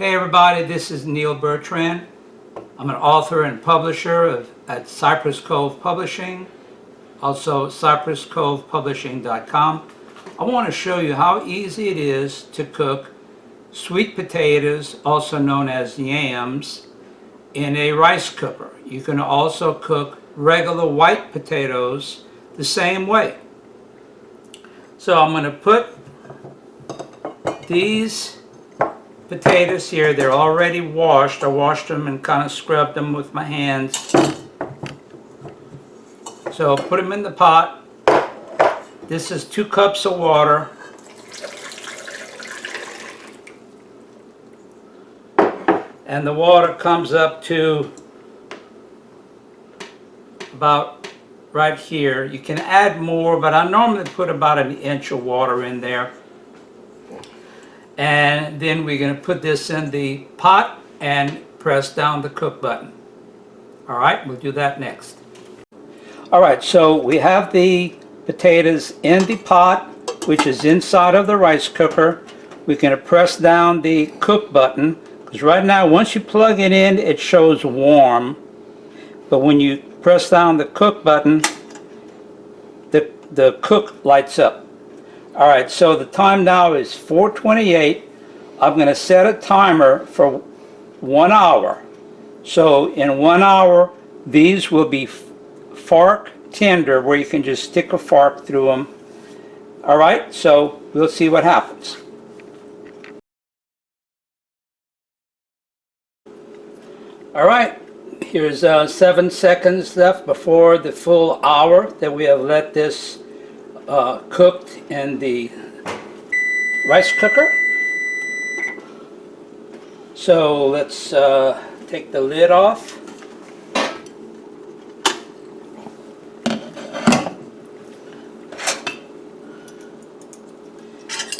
Hey everybody, this is Neil Bertrand. I'm an author and publisher at Cypress Cove Publishing, also cypresscovepublishing.com. I want to show you how easy it is to cook sweet potatoes, also known as yams, in a rice cooker. You can also cook regular white potatoes the same way. So I'm going to put these potatoes here. They're already washed. I washed them and kind of scrubbed them with my hands. So put them in the pot. This is 2 cups of water. And the water comes up to about right here. You can add more, but I normally put about 1 inch of water in there. And then we're going to put this in the pot and press down the cook button. Alright, we'll do that next. Alright, so we have the potatoes in the pot, which is inside of the rice cooker. We're going to press down the cook button, because right now once you plug it in, it shows warm. But when you press down the cook button, the cook lights up. Alright, so the time now is 4:28. I'm going to set a timer for 1 hour. So in 1 hour, these will be fork tender, where you can just stick a fork through them. Alright, so we'll see what happens. Alright, here's 7 seconds left before the full hour that we have let this cooked in the rice cooker. So let's take the lid off.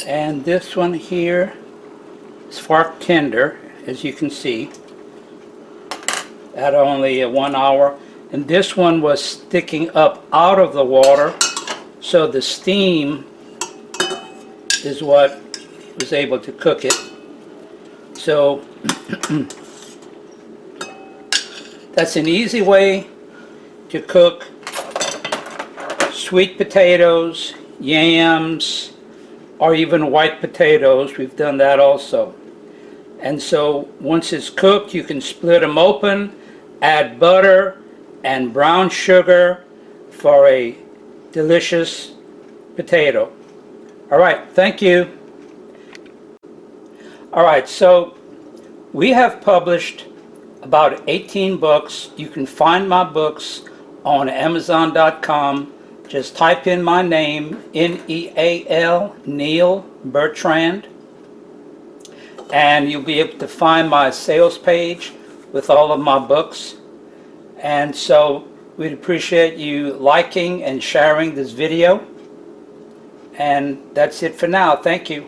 And this one here is fork tender, as you can see, at only 1 hour. And this one was sticking up out of the water, so the steam is what was able to cook it. So that's an easy way to cook sweet potatoes, yams, or even white potatoes. We've done that also. And so once it's cooked, you can split them open, add butter and brown sugar for a delicious potato. Alright, thank you. Alright, so we have published about 18 books. You can find my books on Amazon.com. Just type in my name, N-E-A-L, Neil Bertrand, and you'll be able to find my sales page with all of my books. And so we'd appreciate you liking and sharing this video. And that's it for now. Thank you.